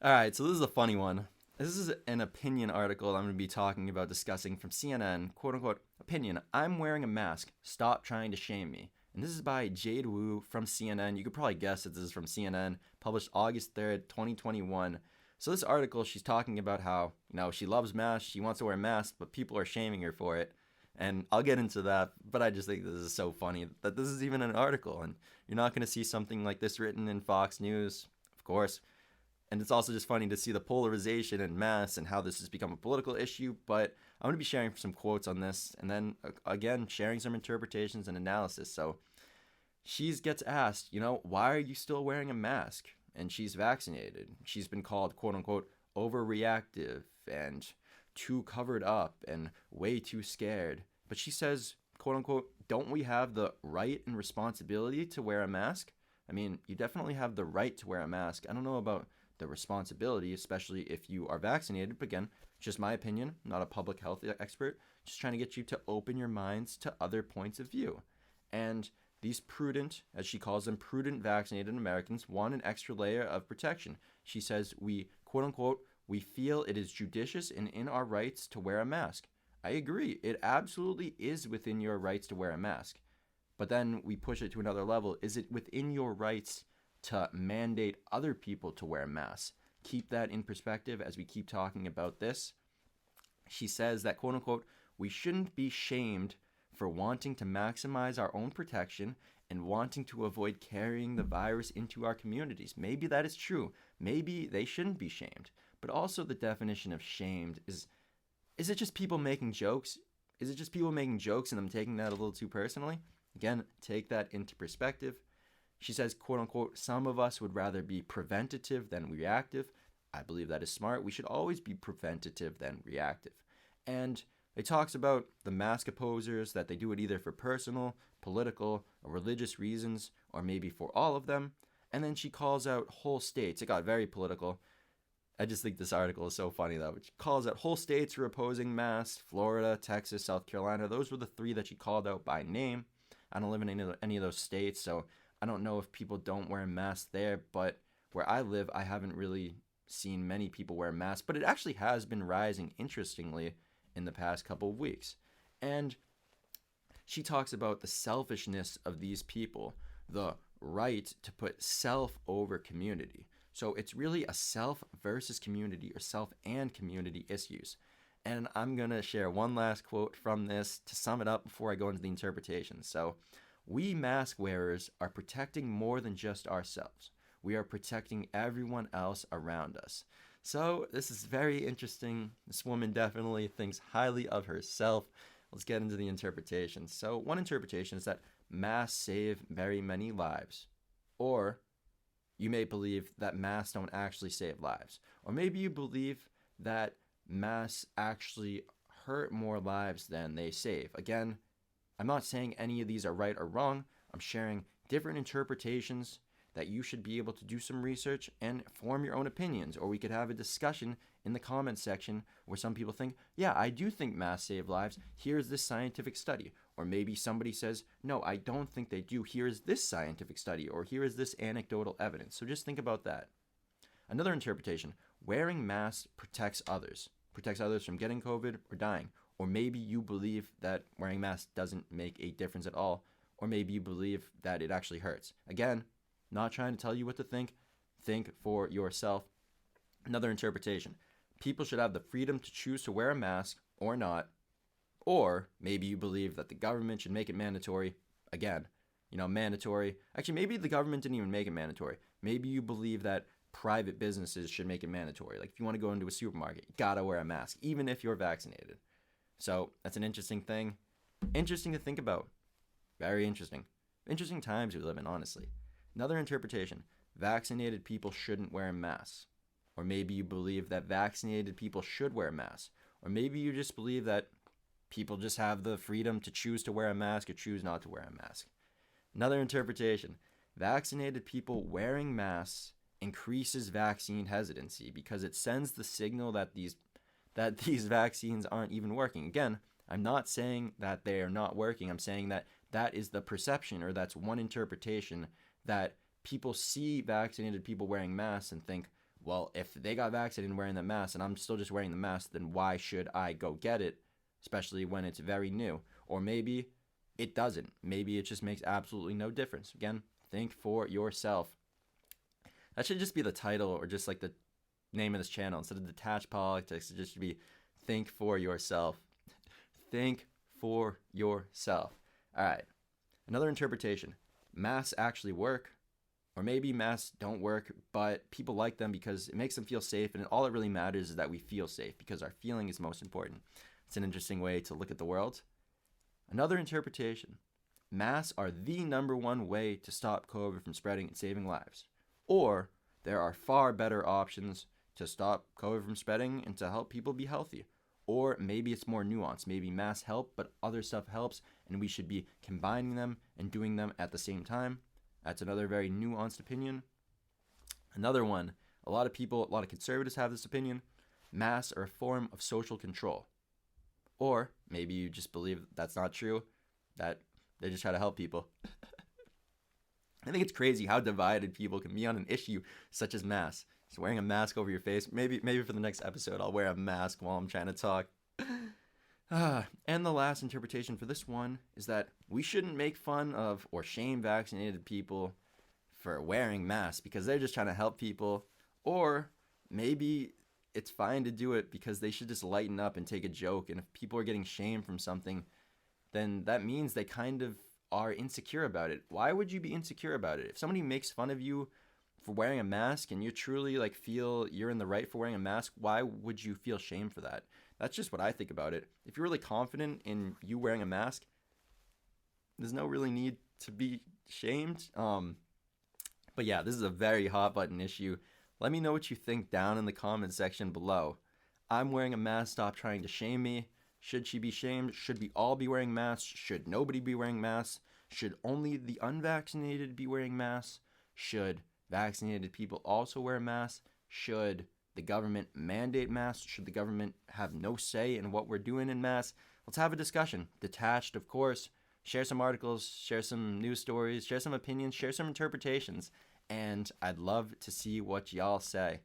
All right, so this is a funny one. This is an opinion article I'm going to be discussing from CNN, quote unquote, opinion. I'm wearing a mask. Stop trying to shame me. And this is by Jade Wu from CNN. You could probably guess that this is from CNN, published August 3rd, 2021. So this article, she's talking about how, she loves masks, she wants to wear a mask, but people are shaming her for it. And I'll get into that, but I just think this is so funny that this is even an article. And you're not going to see something like this written in Fox News, of course. And it's also just funny to see the polarization in mass and how this has become a political issue. But I'm going to be sharing some quotes on this and then, again, sharing some interpretations and analysis. So she gets asked, why are you still wearing a mask? And she's vaccinated. She's been called, quote unquote, overreactive and too covered up and way too scared. But she says, quote unquote, don't we have the right and responsibility to wear a mask? I mean, you definitely have the right to wear a mask. I don't know about the responsibility, especially if you are vaccinated. But again, just my opinion, not a public health expert, just trying to get you to open your minds to other points of view. And these prudent, as she calls them, prudent vaccinated Americans want an extra layer of protection. She says, we, quote unquote, we feel it is judicious and in our rights to wear a mask. I agree. It absolutely is within your rights to wear a mask. But then we push it to another level. Is it within your rights to mandate other people to wear masks? Keep that in perspective as we keep talking about this. She says that, quote unquote, we shouldn't be shamed for wanting to maximize our own protection and wanting to avoid carrying the virus into our communities. Maybe that is true. Maybe they shouldn't be shamed. But also the definition of shamed is it just people making jokes? Is it just people making jokes and them taking that a little too personally? Again, take that into perspective. She says, quote unquote, some of us would rather be preventative than reactive. I believe that is smart. We should always be preventative than reactive. And it talks about the mask opposers, that they do it either for personal, political, or religious reasons, or maybe for all of them. And then she calls out whole states. It got very political. I just think this article is so funny, though. She calls out whole states for opposing masks: Florida, Texas, South Carolina. Those were the three that she called out by name. I don't live in any of those states, so I don't know if people don't wear masks there, but where I live, I haven't really seen many people wear masks, but it actually has been rising, interestingly, in the past couple of weeks. And she talks about the selfishness of these people, the right to put self over community. So it's really a self versus community, or self and community issues. And I'm going to share one last quote from this to sum it up before I go into the interpretation. So, we mask wearers are protecting more than just ourselves. We are protecting everyone else around us. So this is very interesting. This woman definitely thinks highly of herself. Let's get into the interpretation. So one interpretation is that masks save very many lives. Or you may believe that masks don't actually save lives. Or maybe you believe that masks actually hurt more lives than they save. Again, I'm not saying any of these are right or wrong. I'm sharing different interpretations that you should be able to do some research and form your own opinions. Or we could have a discussion in the comments section where some people think, yeah, I do think masks save lives. Here's this scientific study. Or maybe somebody says, no, I don't think they do. Here's this scientific study. Or here is this anecdotal evidence. So just think about that. Another interpretation: wearing masks protects others from getting COVID or dying. Or maybe you believe that wearing masks doesn't make a difference at all. Or maybe you believe that it actually hurts. Again, not trying to tell you what to think. Think for yourself. Another interpretation: people should have the freedom to choose to wear a mask or not. Or maybe you believe that the government should make it mandatory. Again, mandatory. Actually, maybe the government didn't even make it mandatory. Maybe you believe that private businesses should make it mandatory. Like if you want to go into a supermarket, you gotta wear a mask, even if you're vaccinated. So that's an interesting thing. Interesting to think about. Very interesting. Interesting times we live in, honestly. Another interpretation: vaccinated people shouldn't wear masks. Or maybe you believe that vaccinated people should wear masks. Or maybe you just believe that people just have the freedom to choose to wear a mask or choose not to wear a mask. Another interpretation: vaccinated people wearing masks increases vaccine hesitancy because it sends the signal that these vaccines aren't even working. Again, I'm not saying that they are not working. I'm saying that that is the perception, or that's one interpretation, that people see vaccinated people wearing masks and think, well, if they got vaccinated and wearing the mask and I'm still just wearing the mask, then why should I go get it, especially when it's very new? Or maybe it doesn't. Maybe it just makes absolutely no difference. Again, think for yourself. That should just be the title or just like the name of this channel. Instead of Detached Politics, it just should be Think for Yourself. Think for yourself. All right. Another interpretation. Masks actually work. Or maybe masks don't work, but people like them because it makes them feel safe, and all it really matters is that we feel safe because our feeling is most important. It's an interesting way to look at the world. Another interpretation. Masks are the number one way to stop COVID from spreading and saving lives. Or there are far better options to stop COVID from spreading and to help people be healthy. Or maybe it's more nuanced. Maybe masks help, but other stuff helps, and we should be combining them and doing them at the same time. That's another very nuanced opinion. Another one, a lot of conservatives have this opinion. Masks are a form of social control. Or maybe you just believe that's not true, that they just try to help people. I think it's crazy how divided people can be on an issue such as masks. Just wearing a mask over your face. Maybe for the next episode, I'll wear a mask while I'm trying to talk. And the last interpretation for this one is that we shouldn't make fun of or shame vaccinated people for wearing masks because they're just trying to help people. Or maybe it's fine to do it because they should just lighten up and take a joke. And if people are getting shamed from something, then that means they kind of are insecure about it. Why would you be insecure about it? If somebody makes fun of you for wearing a mask and you truly like feel you're in the right for wearing a mask, why would you feel shame for that? That's just what I think about it. If you're really confident in you wearing a mask, there's no really need to be shamed. But yeah, this is a very hot button issue. Let me know what you think down in the comment section below. I'm wearing a mask. Stop trying to shame me. Should she be shamed? Should we all be wearing masks? Should nobody be wearing masks? Should only the unvaccinated be wearing masks? Should vaccinated people also wear masks? Should the government mandate masks? Should the government have no say in what we're doing in masks? Let's have a discussion. Detached, of course. Share some articles, share some news stories, share some opinions, share some interpretations. And I'd love to see what y'all say.